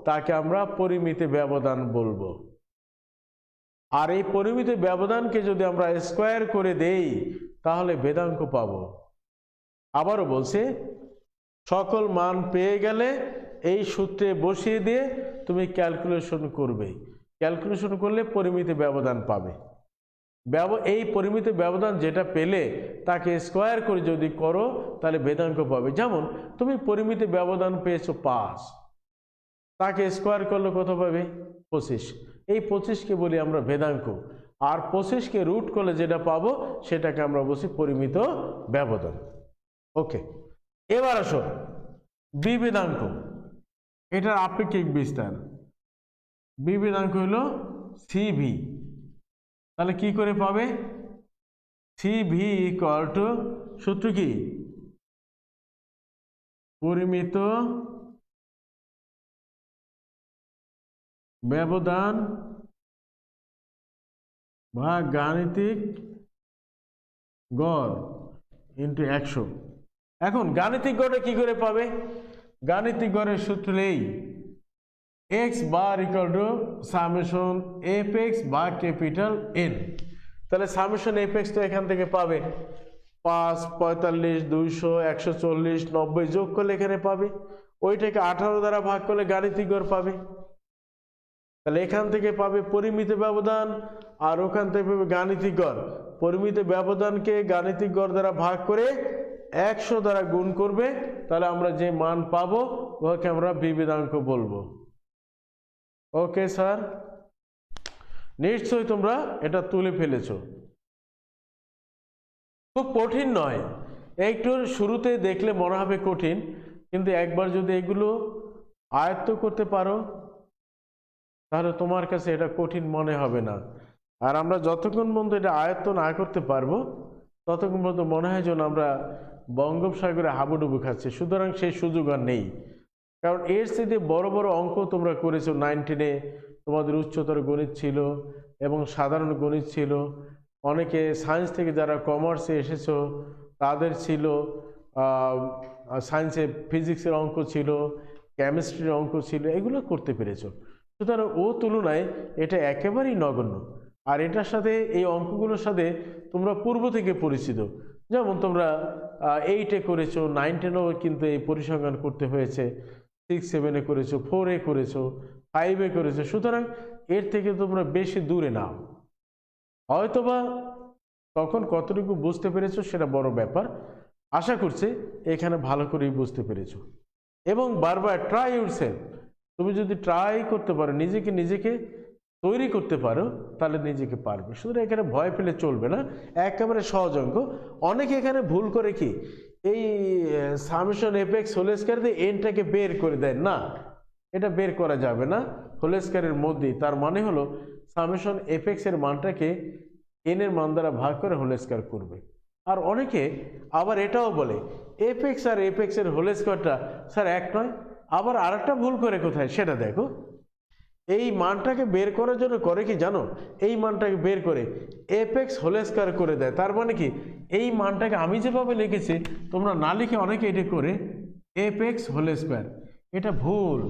তাকে আমরা পরিমিত ব্যবধান বলবো। আর এই পরিমিত ব্যবধানকে যদি আমরা স্কোয়ার করে দেই তাহলে ভেদাঙ্ক পাবো। আবারও বলছি, সকল মান পেয়ে গেলে এই সূত্রে বসিয়ে দিয়ে তুমি ক্যালকুলেশন করবে, ক্যালকুলেশন করলে পরিমিত ব্যবধান পাবে। এই পরিমিত ব্যবধান যেটা পেলে তাকে স্কোয়ার করে যদি করো তাহলে ভেদাঙ্ক পাবে। যেমন তুমি পরিমিত ব্যবধান পেয়েছো 5, তাকে স্কোয়ার করলে কত পাবে? 25। এই 25কে বলি আমরা ভেদাঙ্ক, আর 25কে রুট করলে যেটা পাবো সেটাকে আমরা বলছি পরিমিত ব্যবধান। ওকে, এবার আসো বিভেদাঙ্ক, এটার আপেক্ষিক বিস্তার। বিভেদাঙ্ক হলো CV। তাহলে কি করে পাবে? CV ইকুয়াল টু, সূত্র কি? পরিমিত ব্যবধান ভাগ গাণিতিক গড় ইন্টু 100। এখন গাণিতিক গড়ে কি করে পাবে? গাণিতিক গড়ের সূত্র এই x bar equal to summation f(x) ভাগ ক্যাপিটাল N। তাহলে সামেশন f(x) তো এখান থেকে পাবে 5, 45, 200, 140, 90 যোগ করলে এখানে পাবে, ওইটাকে 18 দ্বারা ভাগ করলে গাণিতিক গড় পাবে। তাহলে এখান থেকে পাবে পরিমিত ব্যবধান আর ওখান থেকে পাবে গাণিতিক গড়। পরিমিত ব্যবধানকে গাণিতিক গড় দ্বারা ভাগ করে 100 দ্বারা গুণ করবে, তাহলে আমরা যে মান পাবো ওকে আমরা বিভেদাঙ্ক বলবো। ওকে স্যার, নিশ্চয়ই তোমরা এটা তুলে ফেলেছো। খুব কঠিন নয়, একটু শুরুতে দেখলে মনে হবে কঠিন, কিন্তু একবার যদি এগুলো আয়ত্ত করতে পারো তাহলে তোমার কাছে এটা কঠিন মনে হবে না। আর আমরা যতক্ষণ পর্যন্ত এটা আয়ত্ত না করতে পারবো ততক্ষণ পর্যন্ত মনে হয় যেন আমরা বঙ্গোপসাগরে হাবুডুবু খাচ্ছি। সুতরাং সেই সুযোগ আর নেই, কারণ এর সাথে বড় বড় অঙ্ক তোমরা করেছো 9, 10-এ। তোমাদের উচ্চতর গণিত ছিল এবং সাধারণ গণিত ছিল, অনেকে সায়েন্স থেকে যারা কমার্সে এসেছো তাদের ছিল, সায়েন্সে ফিজিক্সের অঙ্ক ছিল, কেমিস্ট্রির অঙ্ক ছিল, এগুলো করতে পেরেছো। সুতরাং ও তুলনায় এটা একেবারেই নগণ্য। আর এটার সাথে, এই অঙ্কগুলোর সাথে তোমরা পূর্ব থেকে পরিচিত। যেমন তোমরা 8-এ করেছো, 9, 10-এও কিন্তু এই পরিসংখ্যান করতে হয়েছে, 6, 7-এ করেছো, 4-এ করেছো, 5-এ করেছো। সুতরাং এর থেকে তোমরা বেশি দূরে নাও। হয়তোবা তখন কতটুকু বুঝতে পেরেছো সেটা বড় ব্যাপার। আশা করছি এখানে ভালো করেই বুঝতে পেরেছো। এবং বারবার ট্রাই ইউরসেলফ, তুমি যদি ট্রাই করতে পারো, নিজেকে তৈরি করতে পারো, তাহলে নিজেকে পারবে। সুতরাং এখানে ভয় পেলে চলবে না, একেবারে সহজ অঙ্ক। অনেকে এখানে ভুল করে কি, এই সামেশন f(x) হোল স্কয়ার দিয়ে এনটাকে বের করে দেয়। না, এটা বের করা যাবে না হোল স্কয়ারের মধ্যেই। তার মানে হলো সামেশন f(x) এর মানটাকে n এর মান দ্বারা ভাগ করে হোল স্কয়ার করবে। আর অনেকে আবার এটাও বলে f(x) আর f(x) এর হোল স্কয়ারটা স্যার এক নয়। আবার আরেকটা ভুল করে কোথায় সেটা দেখো, এই মানটাকে বের করার জন্য করে কি জানো, এই মানটাকে বের করে এফ এক্স হোল স্কয়ার করে দেয়। তার মানে কি এই মানটাকে আমি যেভাবে লিখেছি তোমরা না লিখে অনেকে এটা করে এফ এক্স হোল স্কয়ার, এটা ভুল।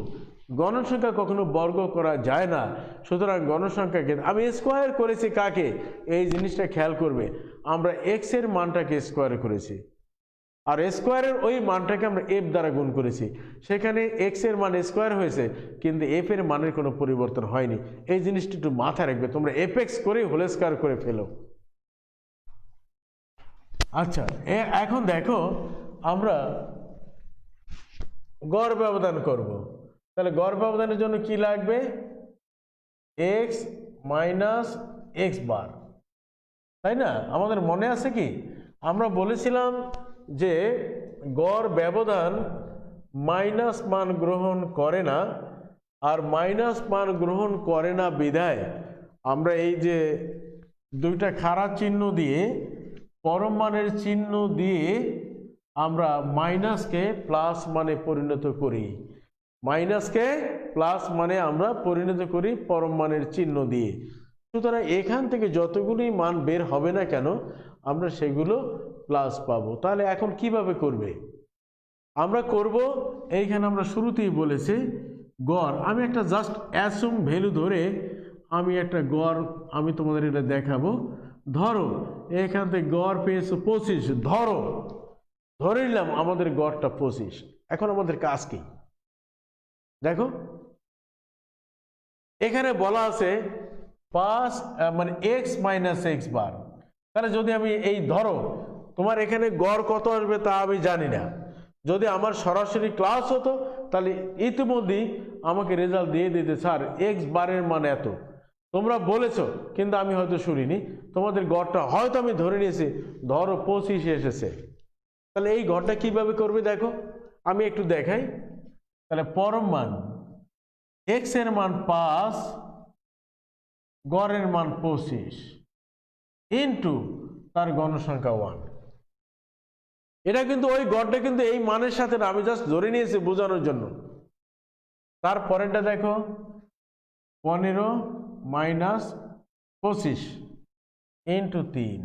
গণসংখ্যা কখনো বর্গ করা যায় না, সুতরাং গণসংখ্যাকে আমি স্কোয়ার করেছি কাকে, এই জিনিসটা খেয়াল করবে, আমরা এক্স এর মানটাকে স্কোয়ার করেছি আর স্কোয়ারের ওই মানটাকে আমরা এফ দ্বারা গুণ করেছি, সেখানে এক্স এর মান স্কোয়ার হয়েছে কিন্তু এফ এর মানের কোনো পরিবর্তন হয়নি। এই জিনিসটা একটু মাথায় রাখবে, তোমরা এফ এক্স করে হোল স্কোয়ার করে ফেলো। আচ্ছা, এখন দেখো আমরা গড় ব্যবধান করব, তাহলে গড় ব্যবধানের জন্য কি লাগবে, এক্স মাইনাস এক্স বার, তাই না? আমাদের মনে আছে কি আমরা বলেছিলাম যে গড় ব্যবধান মাইনাস মান গ্রহণ করে না, আর মাইনাস মান গ্রহণ করে না বিধায় আমরা এই যে দুইটা খাড়া চিহ্ন দিয়ে পরম মানের চিহ্ন দিয়ে আমরা মাইনাসকে প্লাস মানে পরিণত করি, মাইনাসকে প্লাস মানে আমরা পরিণত করি পরম মানের চিহ্ন দিয়ে। সুতরাং এখান থেকে যতগুলি মান বের হবে না কেন আমরা সেগুলো প্লাস পাবো। তাহলে এখন কিভাবে করবে, আমরা করব এইখানে আমরা শুরুতেই বলেছি গড়, আমি একটা জাস্ট অ্যাসুম ভ্যালু ধরে আমি একটা গড় আমি তোমাদের এটা দেখাবো। ধরো এখান থেকে গড় পেয়েছো 25, ধরে নিলাম আমাদের গড়টা 25। এখন আমাদের কাজ কি দেখো, এখানে বলা আছে 5 মানে এক্স মাইনাস এক্স বার, তাহলে যদি আমি এই ধরো তোমার এখানে গড় কত আসবে তা আমি জানি না, যদি আমার সরাসরি ক্লাস হতো তাহলে ইতিমধ্যেই আমাকে রেজাল্ট দিয়ে দিতে, স্যার এক্স বারের মান এত, তোমরা বলেছো কিন্তু আমি হয়তো শুনিনি, তোমাদের গড়টা হয়তো আমি ধরে নিয়েছি ধরো 25 এসেছে। তাহলে এই গড়টা কিভাবে করবে দেখো, আমি একটু দেখাই। তাহলে পরম মান এক্স এর মান 5, গড়ের মান 25 ইন্টু তার গণসংখ্যা 1। এটা কিন্তু ওই গড়টা কিন্তু এই মানের সাথে না, আমি জাস্ট ধরে নিয়েছি বোঝানোর জন্য। তারপরেরটা দেখো 15 মাইনাস 25 ইন্টু 3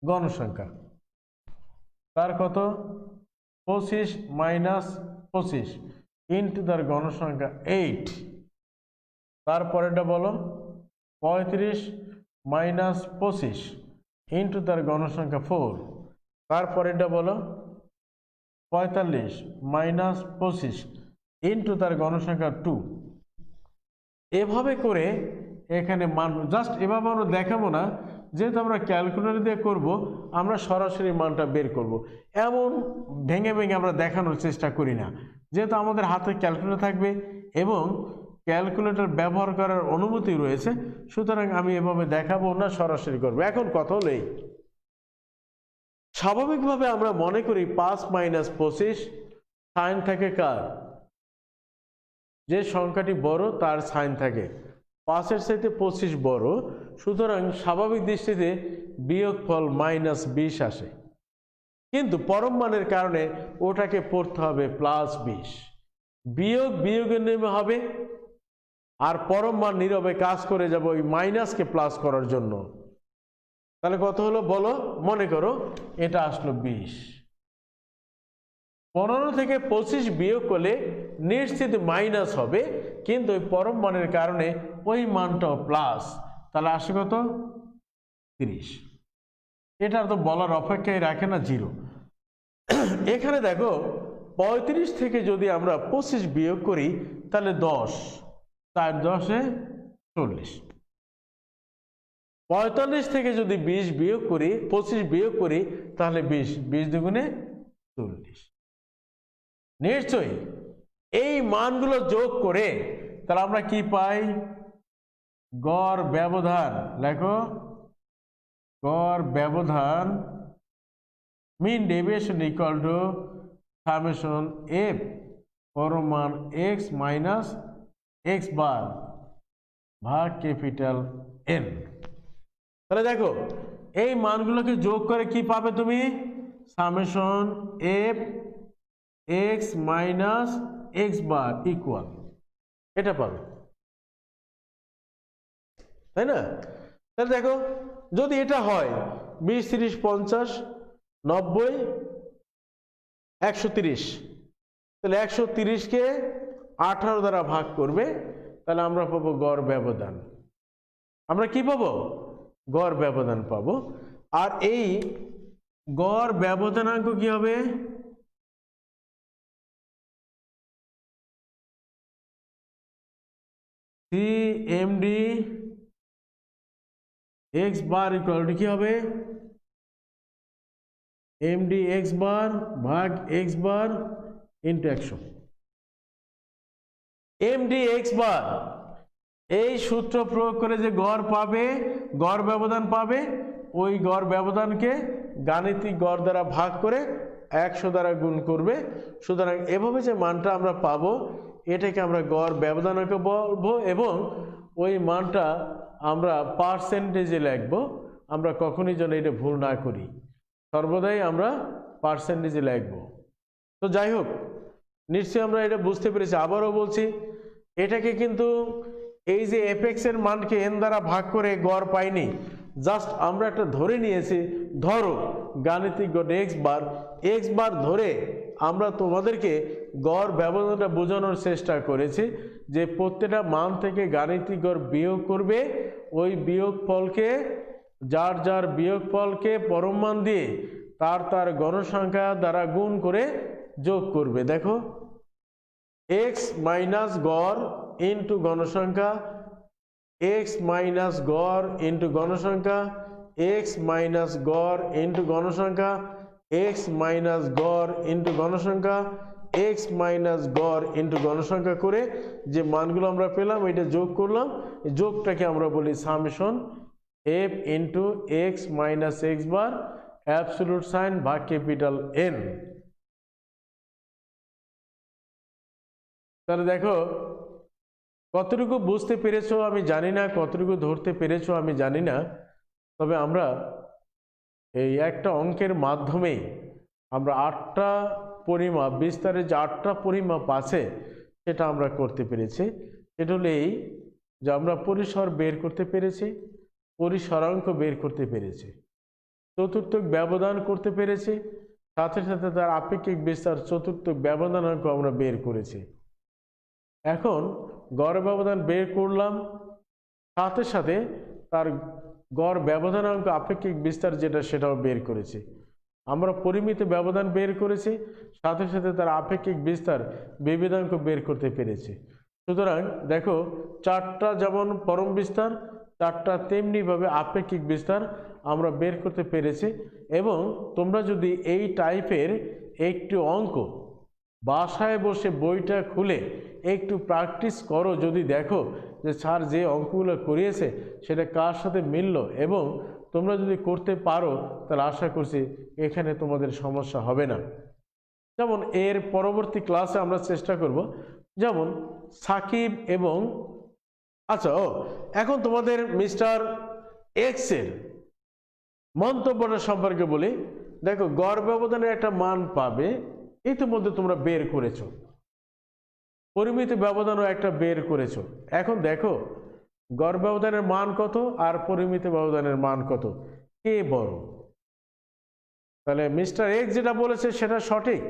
গণসংখ্যা, তার কত 25 মাইনাস 25 ইন্টু তার গণসংখ্যা 8। তারপরেরটা বলো 35 মাইনাস 25 ইন্টু তার গণসংখ্যা 4। তারপরেরটা বলো 45 মাইনাস 25 ইন্টু তার গণসংখ্যা 2। এভাবে করে এখানে মান জাস্ট এভাবে আমরা দেখাবো না, যেহেতু আমরা ক্যালকুলেটর দিয়ে করব আমরা সরাসরি মানটা বের করব, এমন ভেঙে ভেঙে আমরা দেখানোর চেষ্টা করি না, যেহেতু আমাদের হাতে ক্যালকুলেটর থাকবে এবং ক্যালকুলেটর ব্যবহার করার অনুমতি রয়েছে, সুতরাং আমি এভাবে দেখাবো না, সরাসরি করব। এখন কথা হলো এই, স্বাভাবিকভাবে আমরা মনে করি 5 মাইনাস 25 সাইন থাকে কার, যে সংখ্যাটি বড় তার সাইন থাকে, 5-এর চাইতে 25 বড়, সুতরাং স্বাভাবিক দৃষ্টিতে বিয়োগফল মাইনাস 20 আসে, কিন্তু পরম মানের কারণে ওটাকে পড়তে হবে প্লাস 20, বিয়োগ বিয়োগের নেমে হবে আর পরম মান নীরবে কাজ করে যাবে ওই মাইনাসকে প্লাস করার জন্য। তাহলে কত হলো বলো, মনে করো এটা আসলো 20, 15 থেকে 25 বিয়োগ করলে নিশ্চিত মাইনাস হবে, কিন্তু ওই পরম মানের কারণে ওই মানটাও প্লাস, তাহলে আসে কত 30। এটা তো বলার অপেক্ষায় রাখে না, 0। এখানে দেখো 35 থেকে যদি আমরা 25 বিয়োগ করি তাহলে 10, 4 10 40। 45 থেকে যদি 20 বিয়োগ করি 25 বিয়োগ করি তাহলে 20, 20 দুগুণে 40। নিশ্চয়ই এই মানগুলো যোগ করে তাহলে আমরা কি পাই, গড় ব্যবধান, লেখো গড় ব্যবধান mean deviation equal to summation f পরম মান এক্স মাইনাস এক্স বার ভাগ ক্যাপিটাল এন। তাহলে দেখো এই মানগুলোকে যোগ করে কি পাবে তুমি, summation F x minus x বার ইকুয়াল, এটা পাবে। তাই না? তাহলে দেখো যদি এটা হয় 20 30 50 90 130, তাহলে 130কে 18 দ্বারা ভাগ করবে, তাহলে আমরা পাবো গড় ব্যবধান। আমরা কি পাবো? গড় ব্যবধান পাবো। আর এই গড় ব্যবধানাঙ্ক কি হবে? CMD x bar equal to কি হবে? MD x বার ভাগ x বার ইন্টু 100। MD x বার এই সূত্র প্রয়োগ করে যে গড় পাবে, গড় ব্যবধান পাবে, ওই গড় ব্যবধানকে গাণিতিক গড় দ্বারা ভাগ করে 100 দ্বারা গুণ করবে। সুতরাং এভাবে যে মানটা আমরা পাবো এটাকে আমরা গড় ব্যবধানকে বলবো, এবং ওই মানটা আমরা পার্সেন্টেজে লিখবো। আমরা কখনই যেন এটা ভুল না করি, সর্বদাই আমরা পার্সেন্টেজে লিখবো। তো যাই হোক, নিশ্চয়ই আমরা এটা বুঝতে পেরেছি। আবারও বলছি, এটাকে কিন্তু এই যে এফএক্স এর মানকে এন দ্বারা ভাগ করে গড় পাইনি, জাস্ট আমরা একটা ধরে নিয়েছি। ধরো গাণিতিক গড় এক্স বার ধরে আমরা তোমাদেরকে গড় ব্যবধানটা বোঝানোর চেষ্টা করেছি যে প্রত্যেকটা মান থেকে গাণিতিক গড় বিয়োগ করবে, ওই বিয়োগ ফলকে যার যার বিয়োগ ফলকে পরম মান দিয়ে তার গণসংখ্যা দ্বারা গুণ করে যোগ করবে। দেখো এক্স মাইনাস গড় ইন্টু গণসংখ্যা, এক্স মাইনাস গড় ইন্টু গণসংখ্যা, এক্স মাইনাস গড় ইন্টু গণসংখ্যা, এক্স মাইনাস গড় ইন্টু গণসংখ্যা, এক্স মাইনাস গড় ইন্টু গণসংখ্যা করে যে মানগুলো আমরা পেলাম এটা যোগ করলাম। যোগটাকে আমরা বলি summation f into x minus x bar absolute sign ভাগ ক্যাপিটাল এন। তাহলে দেখো কতটুকু বুঝতে পেরেছো আমি জানি না, কতটুকু ধরতে পেরেছো আমি জানি না, তবে আমরা এই একটা অঙ্কের মাধ্যমেই আমরা 8টা পরিমাপ, বিস্তারের যে 8টা পরিমাপ আছে সেটা আমরা করতে পেরেছি। এটা হলো এই যে আমরা পরিসর বের করতে পেরেছি, পরিসরাঙ্ক বের করতে পেরেছি, চতুর্থক ব্যবধান করতে পেরেছি, সাথে সাথে তার আপেক্ষিক বিস্তার চতুর্থক ব্যবধানাঙ্ক আমরা বের করেছি। এখন গড় ব্যবধান বের করলাম, সাথে সাথে তার গড় ব্যবধানাঙ্ক আপেক্ষিক বিস্তার যেটা সেটাও বের করেছি। আমরা পরিমিত ব্যবধান বের করেছি, সাথে সাথে তার আপেক্ষিক বিস্তার বিভেদাঙ্ক বের করতে পেরেছি। সুতরাং দেখো 4টা যেমন পরম বিস্তার, 4টা তেমনিভাবে আপেক্ষিক বিস্তার আমরা বের করতে পেরেছি। এবং তোমরা যদি এই টাইপের একটু অঙ্ক বাসায় বসে বইটা খুলে একটু প্র্যাকটিস করো, যদি দেখো যে স্যার যে অঙ্কগুলো করিয়েছে সেটা কার সাথে মিলল, এবং তোমরা যদি করতে পারো তাহলে আশা করছি এখানে তোমাদের সমস্যা হবে না। যেমন এর পরবর্তী ক্লাসে আমরা চেষ্টা করব, যেমন সাকিব এবং এখন তোমাদের মিস্টার এক্স এর মন্তব্যটা সম্পর্কে বলি। দেখো গড় ব্যবধানের একটা মান পাবে, ইতিমধ্যে তোমরা বের করেছো, পরিমিত ব্যবধানও একটা বের করেছো। এখন দেখো গড় ব্যবধানের মান কত আর পরিমিত ব্যবধানের মান কত, কে বড়? তাহলে মিস্টার এক্স যেটা বলেছে সেটা সঠিক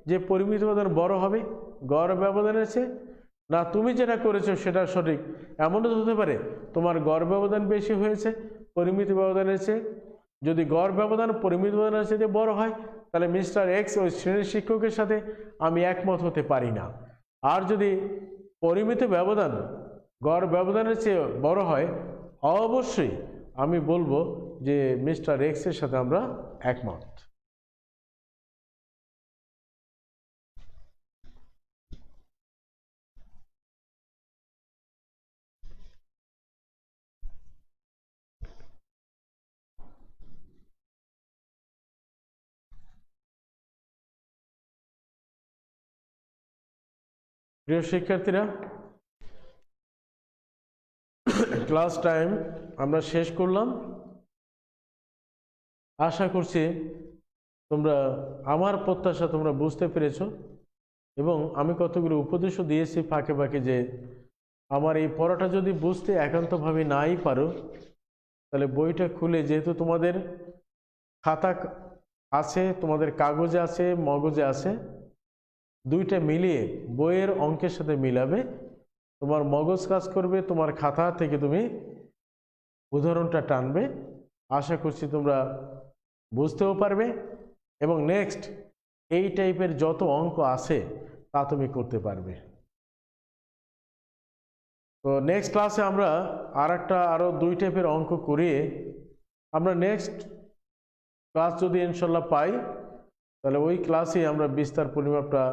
যে পরিমিত ব্যবধান বড় হবে গড় ব্যবধানের চেয়ে, না তুমি যেটা করেছো সেটা সঠিক? এমনও তো হতে পারে তোমার গড় ব্যবধান বেশি হয়েছে পরিমিত ব্যবধানের চেয়ে। যদি গড় ব্যবধান পরিমিত ব্যবধানের চেয়ে বড় হয় তাহলে মিস্টার এক্স ওই শ্রেণীর শিক্ষকের সাথে আমি একমত হতে পারি না। আর যদি পরিমিত ব্যবধান গড় ব্যবধানের চেয়ে বড় হয় অবশ্যই আমি বলবো যে মিস্টার এক্স এর সাথে আমরা একমত। প্রিয় শিক্ষার্থীরা, ক্লাস টাইম আমরা শেষ করলাম। আশা করছি তোমরা আমার প্রত্যাশা তোমরা বুঝতে পেরেছো, এবং আমি কতগুলো উপদেশও দিয়েছি ফাঁকে ফাঁকে যে আমার এই পড়াটা যদি বুঝতে একান্তভাবে নাই পারো, তাহলে বইটা খুলে, যেহেতু তোমাদের খাতা আছে, তোমাদের কাগজে আছে, মগজে আছে, দুইটা মিলিয়ে বইয়ের অঙ্কের সাথে মিলাবে, তোমার মগজ কাজ করবে, তোমার খাতা থেকে তুমি উদাহরণটা টানবে। আশা করছি তোমরা বুঝতেও পারবে এবং নেক্সট এই টাইপের যত অঙ্ক আছে তা তুমি করতে পারবে। তো নেক্সট ক্লাসে আমরা আরও 2 টাইপের অঙ্ক করিয়ে আমরা নেক্সট ক্লাস যদি ইনশাল্লাহ পাই, তাহলে ওই ক্লাসেই আমরা বিস্তার পরিমাপটা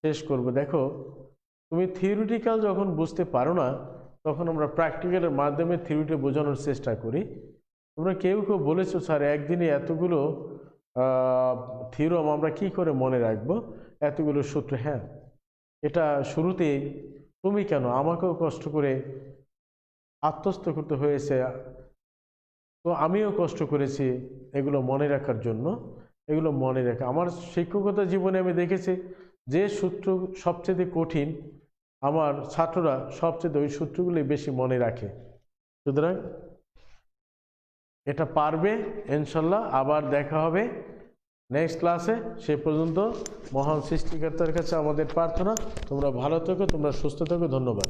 শেষ করব। দেখো, তুমি থিওরিটিক্যাল যখন বুঝতে পারো না, তখন আমরা প্র্যাকটিক্যালের মাধ্যমে থিওরিটা বোঝানোর চেষ্টা করি। তোমরা কেউ কেউ বলেছো, স্যার একদিনে এতগুলো থিওরাম আমরা কি করে মনে রাখবো, এতগুলো সূত্র। হ্যাঁ, এটা শুরুতেই তুমি কেন, আমাকেও কষ্ট করে আত্মস্থ করতে হয়েছে, তো আমিও কষ্ট করেছি এগুলো মনে রাখার জন্য। এগুলো মনে রাখা আমার শিক্ষকতা জীবনে আমি দেখেছি, যে সূত্র সবচেয়ে কঠিন আমার ছাত্ররা সবচেয়ে ওই সূত্রগুলি বেশি মনে রাখে। সুতরাং এটা পারবে ইনশাল্লাহ। আবার দেখা হবে নেক্সট ক্লাসে। সে পর্যন্ত মহান সৃষ্টিকর্তার কাছে আমাদের প্রার্থনা, তোমরা ভালো থেকো, তোমরা সুস্থ থেকো। ধন্যবাদ।